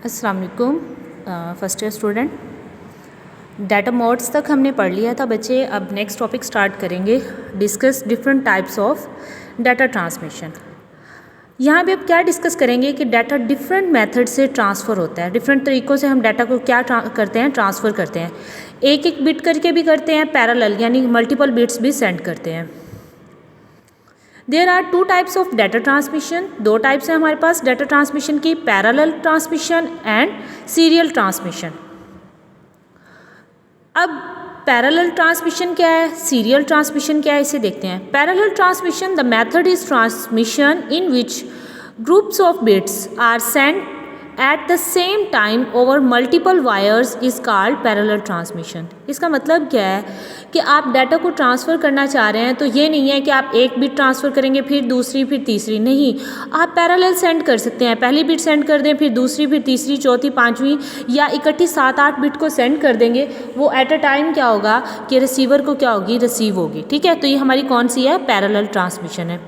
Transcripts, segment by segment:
अस्सलाम वालेकुम first year student. Data modes तक हमने पढ़ लिया था बच्चे। अब नेक्स्ट टॉपिक स्टार्ट करेंगे, discuss different types of data transmission. यहाँ पे अब क्या डिस्कस करेंगे कि डाटा डिफरेंट मेथड से ट्रांसफ़र होता है, डिफरेंट तरीक़ों से हम डाटा को क्या करते हैं, ट्रांसफ़र करते हैं। एक एक बिट करके भी करते हैं, पैरेलल यानी मल्टीपल बिट्स भी सेंड करते हैं। There are two types of data transmission, दो टाइप्स हैं हमारे पास डाटा ट्रांसमिशन की, parallel transmission and serial transmission. अब पैरेलल ट्रांसमिशन क्या है, सीरियल ट्रांसमिशन क्या है, इसे देखते हैं। Parallel transmission, the method is transmission in which groups of bits are sent at the same time over multiple wires is called parallel transmission. इसका मतलब क्या है कि आप डाटा को ट्रांसफ़र करना चाह रहे हैं तो ये नहीं है कि आप एक बिट ट्रांसफ़र करेंगे फिर दूसरी फिर तीसरी, नहीं, आप पैरेलल सेंड कर सकते हैं। पहली बिट सेंड कर दें, फिर दूसरी, फिर तीसरी, चौथी, पाँचवीं, या इकट्ठी 7-8 बिट को सेंड कर देंगे। वो एट अ टाइम क्या होगा कि रिसीवर को क्या होगी, रिसीव होगी। ठीक है, तो ये हमारी कौन सी है, पैरेलल ट्रांसमिशन है।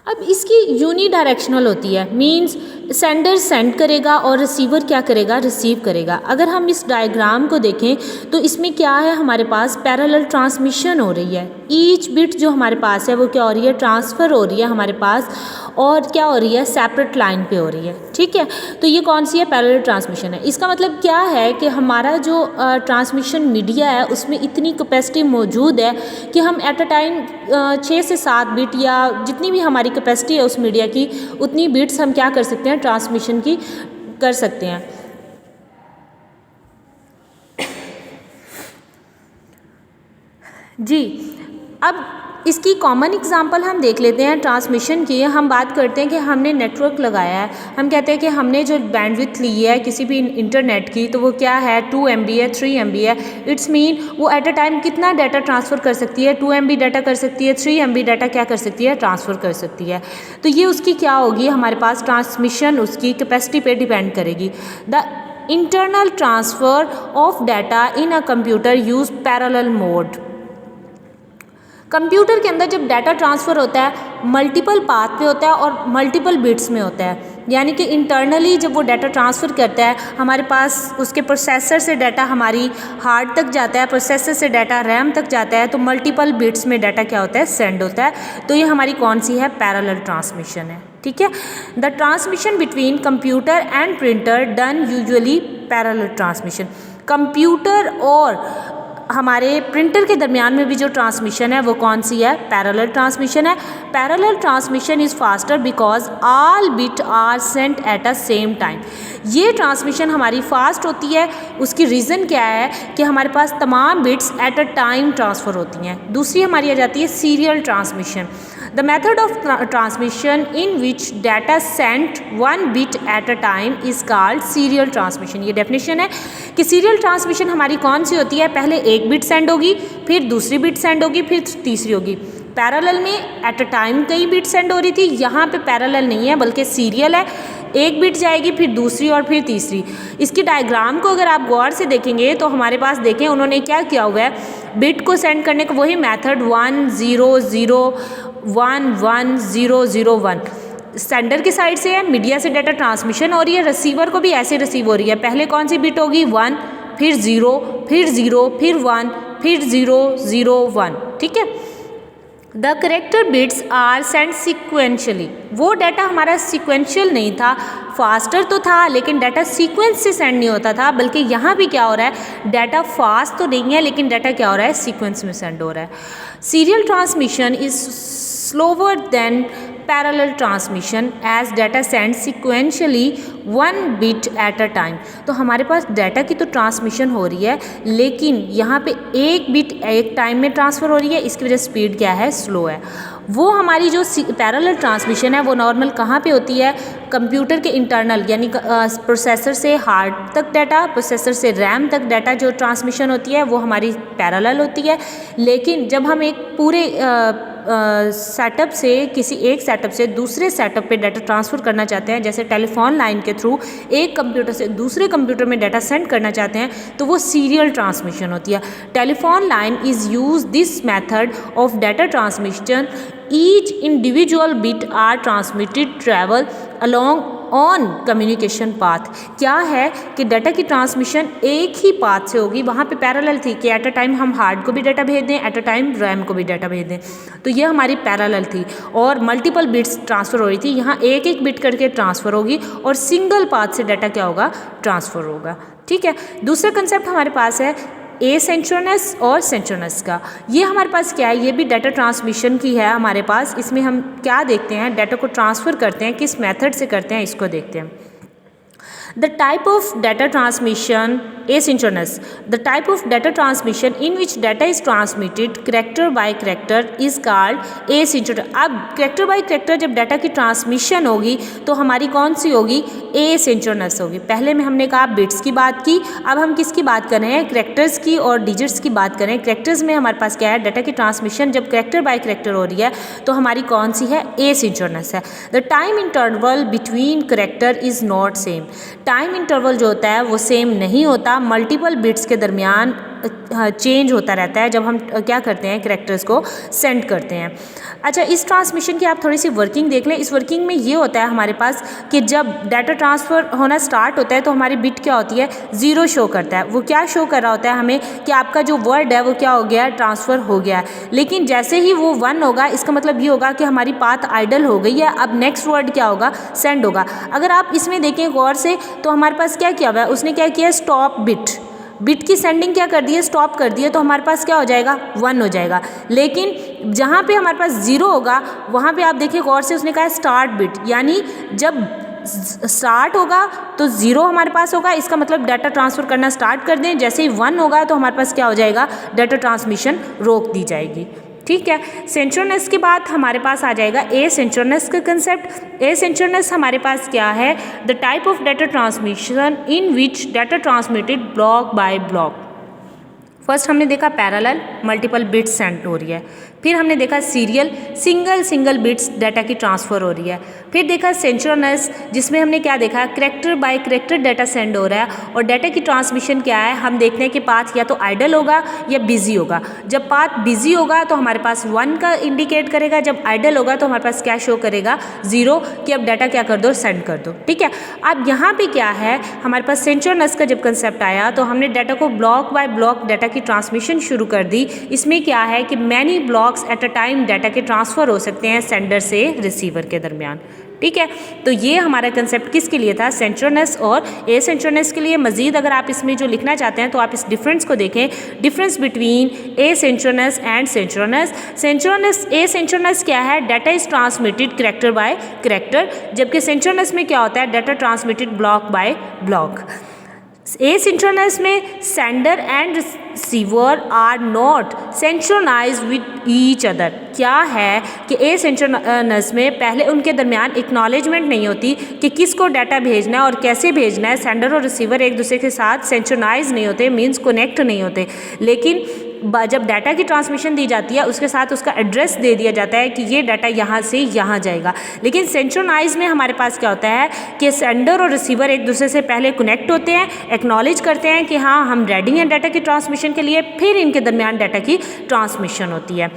अब इसकी यूनी डायरेक्शनल होती है, मींस सेंडर सेंड करेगा और रिसीवर क्या करेगा, रिसीव करेगा। अगर हम इस डायग्राम को देखें तो इसमें क्या है, हमारे पास पैरेलल ट्रांसमिशन हो रही है। ईच बिट जो हमारे पास है वो क्या हो रही है, ट्रांसफ़र हो रही है हमारे पास, और क्या हो रही है, सेपरेट लाइन पे हो रही है। ठीक है, तो ये कौन सी है, पैरेलल ट्रांसमिशन है। इसका मतलब क्या है कि हमारा जो ट्रांसमिशन मीडिया है उसमें इतनी कैपेसिटी मौजूद है कि हम एट अ टाइम 6 से 7 बिट या जितनी भी हमारी कैपेसिटी है उस मीडिया की, उतनी बिट्स हम क्या कर सकते हैं, ट्रांसमिशन की कर सकते हैं। जी, अब इसकी कॉमन एग्जांपल हम देख लेते हैं ट्रांसमिशन की। हम बात करते हैं कि हमने नेटवर्क लगाया है, हम कहते हैं कि हमने जो बैंडविड्थ ली है किसी भी इंटरनेट की, तो वो क्या है, 2 MB है, 3 MB है। इट्स मीन वो एट अ टाइम कितना डाटा ट्रांसफ़र कर सकती है, 2 MB डाटा कर सकती है, 3 MB डाटा क्या कर सकती है, ट्रांसफ़र कर सकती है। तो ये उसकी क्या होगी, हमारे पास ट्रांसमिशन उसकी कैपेसिटी पे डिपेंड करेगी। The internal transfer of data in a computer use parallel mode. Computer के अंदर जब डाटा ट्रांसफ़र होता है मल्टीपल पाथ पे होता है और मल्टीपल बिट्स में होता है, यानी कि इंटरनली जब वो डाटा ट्रांसफ़र करता है हमारे पास उसके प्रोसेसर से डाटा हमारी हार्ड तक जाता है, प्रोसेसर से डाटा रैम तक जाता है, तो मल्टीपल बिट्स में डाटा क्या होता है, सेंड होता है। तो ये हमारी कौन सी है, पैरेलल ट्रांसमिशन है। ठीक है, the transmission between computer and printer done usually parallel transmission. Computer और हमारे प्रिंटर के दरमियान में भी जो ट्रांसमिशन है वो कौन सी है, पैरेलल ट्रांसमिशन है। Parallel transmission is faster because all bit are sent at a same time. ये ट्रांसमिशन हमारी फास्ट होती है, उसकी रीज़न क्या है कि हमारे पास तमाम bits at a time transfer होती हैं। दूसरी हमारी आ जाती है serial transmission. The method of transmission in which data sent 1 bit at a time is called serial transmission. ये डेफिनेशन है कि सीरियल ट्रांसमिशन हमारी कौन सी होती है, पहले एक बिट सेंड होगी, फिर दूसरी बिट सेंड होगी, फिर तीसरी होगी। पैरेलल में एट अ टाइम कई बिट सेंड हो रही थी, यहाँ पे पैरेलल नहीं है बल्कि सीरियल है, एक बिट जाएगी फिर दूसरी और फिर तीसरी। इसकी डायग्राम को अगर आप गौर से देखेंगे तो हमारे पास देखें उन्होंने क्या किया हुआ है, बिट को सेंड करने का वही मेथड 1 0 0 1 1 0 0 1 सेंडर की साइड से है, मीडिया से डाटा ट्रांसमिशन हो रही है, रिसीवर को भी ऐसे रिसीव हो रही है। पहले कौन सी बिट होगी, 1, फिर 0, फिर 0, फिर 1, फिर 0 0 1। ठीक है, the character bits are send sequentially. वो डाटा हमारा सिक्वेंशियल नहीं था, फास्टर तो था लेकिन डाटा सीक्वेंस से सेंड नहीं होता था, बल्कि यहाँ भी क्या हो रहा है, डाटा फास्ट तो नहीं है लेकिन डाटा क्या हो रहा है, सीक्वेंस में सेंड हो रहा है। Serial transmission is slower than parallel transmission as data send sequentially 1 bit at a time. तो हमारे पास डाटा की तो ट्रांसमिशन हो रही है लेकिन यहाँ पे एक बिट एक टाइम में ट्रांसफ़र हो रही है, इसकी वजह स्पीड क्या है, स्लो है। वो हमारी जो पैरेलल ट्रांसमिशन है वो नॉर्मल कहाँ पे होती है, कंप्यूटर के इंटरनल यानी प्रोसेसर से हार्ड तक डाटा, प्रोसेसर से रैम तक डाटा जो ट्रांसमिशन होती है वो हमारी पैरेलल होती है। लेकिन जब हम एक पूरे सेटअप से किसी एक सेटअप से दूसरे सेटअप पे डाटा ट्रांसफ़र करना चाहते हैं, जैसे टेलीफोन लाइन के थ्रू एक कंप्यूटर से दूसरे कंप्यूटर में डाटा सेंड करना चाहते हैं, तो वो सीरियल ट्रांसमिशन होती है। Telephone line is use this method of data transmission. Each individual bit are transmitted travel along on communication path. क्या है कि डाटा की ट्रांसमिशन एक ही पाथ से होगी, वहाँ पे पैरेलल थी कि एट अ टाइम हम हार्ड को भी डाटा भेज दें, एट अ टाइम रैम को भी डाटा भेज दें, तो ये हमारी पैरेलल थी और मल्टीपल बिट्स ट्रांसफ़र हो रही थी। यहाँ एक एक बिट करके ट्रांसफ़र होगी और सिंगल पाथ से डाटा क्या होगा, ट्रांसफ़र होगा। ठीक है, दूसरा कंसेप्ट हमारे पास है एसिंक्रोनस और सिंक्रोनस का। ये हमारे पास क्या है, ये भी डाटा ट्रांसमिशन की है हमारे पास। इसमें हम क्या देखते हैं, डाटा को ट्रांसफ़र करते हैं किस मेथड से करते हैं, इसको देखते हैं। The type of data transmission asynchronous. The type of data transmission in which data is transmitted character by character is called asynchronous. अब character by character जब डाटा की ट्रांसमिशन होगी तो हमारी कौन सी होगी, एसिंक्रोनस होगी। पहले में हमने कहा बिट्स की बात की, अब हम किसकी बात कर रहे हैं, करैक्टर्स की और डिजिट्स की बात करें। करैक्टर्स में हमारे पास क्या है, डाटा की ट्रांसमिशन जब करैक्टर बाय करैक्टर हो रही है तो हमारी कौन सी है, एसिंक्रोनस है। The time interval between character is not same. Time interval जो होता है वो सेम नहीं होता, मल्टीपल बिट्स के दरमियान चेंज होता रहता है जब हम क्या करते हैं, करैक्टर्स को सेंड करते हैं। अच्छा, इस ट्रांसमिशन की आप थोड़ी सी वर्किंग देख लें। इस वर्किंग में ये होता है हमारे पास कि जब डाटा ट्रांसफ़र होना स्टार्ट होता है तो हमारी बिट क्या होती है, ज़ीरो शो करता है। वो क्या शो कर रहा होता है हमें कि आपका जो वर्ड है वो क्या हो गया है, ट्रांसफ़र हो गया है। लेकिन जैसे ही वो 1 होगा, इसका मतलब ये होगा कि हमारी पाथ आइडल हो गई है, अब नेक्स्ट वर्ड क्या होगा, सेंड होगा। अगर आप इसमें देखें गौर से तो हमारे पास क्या किया हुआ है, उसने क्या किया, स्टॉप बिट की सेंडिंग क्या कर दी है, स्टॉप कर दी है, तो हमारे पास क्या हो जाएगा, 1 हो जाएगा। लेकिन जहाँ पे हमारे पास 0 होगा वहाँ पे आप देखिए गौर से, उसने कहा स्टार्ट बिट, यानी जब स्टार्ट होगा तो 0 हमारे पास होगा, इसका मतलब डाटा ट्रांसफ़र करना स्टार्ट कर दें। जैसे ही 1 होगा तो हमारे पास क्या हो जाएगा, डाटा ट्रांसमिशन रोक दी जाएगी। ठीक है, सिंक्रोनस के बाद हमारे पास आ जाएगा एसिंक्रोनस का कंसेप्ट। एसिंक्रोनस हमारे पास क्या है, the type of data transmission in which data transmitted block by block. First हमने देखा पैरेलल, मल्टीपल बिट्स सेंड हो रही है। फिर हमने देखा सीरियल, सिंगल बिट्स डाटा की ट्रांसफ़र हो रही है। फिर देखा सिंक्रोनस, जिसमें हमने क्या देखा, character by character data send हो रहा है और डाटा की ट्रांसमिशन क्या है, हम देखते हैं कि पाथ या तो आइडल होगा या बिजी होगा। जब पाथ बिजी होगा तो हमारे पास 1 का इंडिकेट करेगा, जब आइडल होगा तो हमारे पास क्या शो करेगा, 0, कि अब डाटा क्या कर दो, सेंड कर दो। ठीक है, अब यहाँ पे क्या है, हमारे पास सिंक्रोनस का जब कंसेप्ट आया तो हमने डाटा को ब्लॉक बाय ब्लॉक डाटा की ट्रांसमिशन शुरू कर दी। इसमें क्या है कि many blocks eight a time data के ट्रांसफ़र हो सकते हैं सेंडर से रिसीवर के दरमियान। ठीक है, तो ये हमारा कंसेप्ट किसके लिए था, सिंक्रोनस और एसिंक्रोनस के लिए। मजीद अगर आप इसमें जो लिखना चाहते हैं तो आप इस डिफरेंस को देखें, difference between asynchronous and synchronous. Synchronous, asynchronous क्या है, data is transmitted character by character, जबकि सिंक्रोनस में क्या होता है, data transmitted block by block. Asynchronous में sender and receiver are not synchronised with each other. क्या है कि एसिंक्रोनस में पहले उनके दरमियान एक्नॉलेजमेंट नहीं होती कि किसको डाटा भेजना है और कैसे भेजना है। सेंडर और रिसीवर एक दूसरे के साथ सिंक्रोनाइज नहीं होते, मीन्स कनेक्ट नहीं होते। लेकिन जब डाटा की ट्रांसमिशन दी जाती है उसके साथ उसका एड्रेस दे दिया जाता है कि ये डाटा यहाँ से यहाँ जाएगा। लेकिन सिंक्रोनाइज में हमारे पास क्या होता है कि सेंडर और रिसीवर एक दूसरे से पहले कनेक्ट होते हैं, एक्नॉलेज करते हैं कि हाँ हम रेडी हैं डाटा की ट्रांसमिशन के लिए, फिर इनके दरमियान डाटा की ट्रांसमिशन होती है।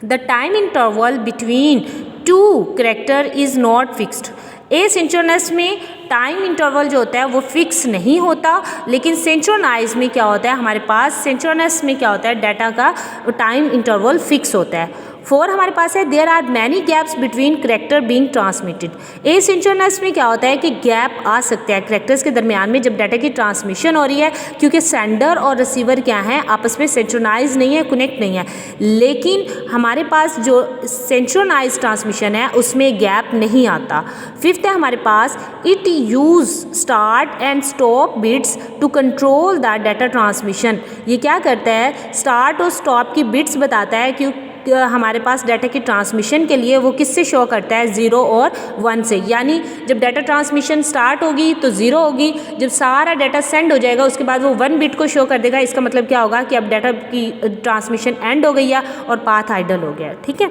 The time interval between 2 character is not fixed. Asynchronous में टाइम इंटरवल जो होता है वो फिक्स नहीं होता, लेकिन सिंक्रोनाइज में क्या होता है, हमारे पास सिंक्रोनस में क्या होता है, डाटा का टाइम इंटरवल फिक्स होता है। 4 हमारे पास है, there are many gaps between character being transmitted. Asynchronous में क्या होता है कि गैप आ सकता है करैक्टर्स के दरमियान में जब डाटा की ट्रांसमिशन हो रही है, क्योंकि सेंडर और रिसीवर क्या हैं, आपस में सिंक्रोनाइज नहीं है, कनेक्ट नहीं है। लेकिन हमारे पास जो सिंक्रोनाइज ट्रांसमिशन है उसमें गैप नहीं आता। 5th है हमारे पास, it use start and stop bits to control the data transmission. ये क्या करता है, स्टार्ट और स्टॉप की बिट्स बताता है कि हमारे पास डाटा की ट्रांसमिशन के लिए वो किससे शो करता है, 0 और 1 से। यानी जब डाटा ट्रांसमिशन स्टार्ट होगी तो 0 होगी, जब सारा डाटा सेंड हो जाएगा उसके बाद वो 1 बिट को शो कर देगा। इसका मतलब क्या होगा कि अब डाटा की ट्रांसमिशन एंड हो गई है और पाथ आइडल हो गया। ठीक है,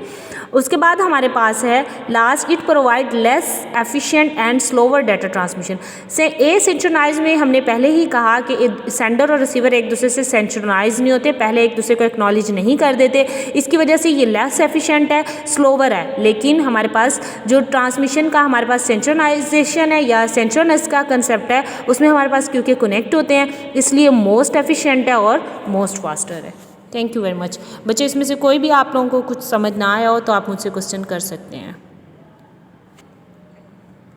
उसके बाद हमारे पास है last, it provide less efficient and slower data transmission. से एसिंक्रोनाइज में हमने पहले ही कहा कि सेंडर और रिसीवर एक दूसरे से सिंक्रोनाइज नहीं होते, पहले एक दूसरे को एक्नॉलेज नहीं कर देते। इसकी वजह से ये लेस एफिशिएंट है, स्लोवर है, लेकिन हमारे पास जो ट्रांसमिशन का हमारे पास सिंक्रोनाइजेशन है या सिंक्रोनस का कंसेप्ट है उसमें हमारे पास क्योंकि कनेक्ट होते हैं इसलिए मोस्ट एफिशिएंट है और मोस्ट फास्टर है। Thank you very much. बच्चे इसमें से कोई भी आप लोगों को कुछ समझ ना आया हो तो आप मुझसे क्वेश्चन कर सकते हैं।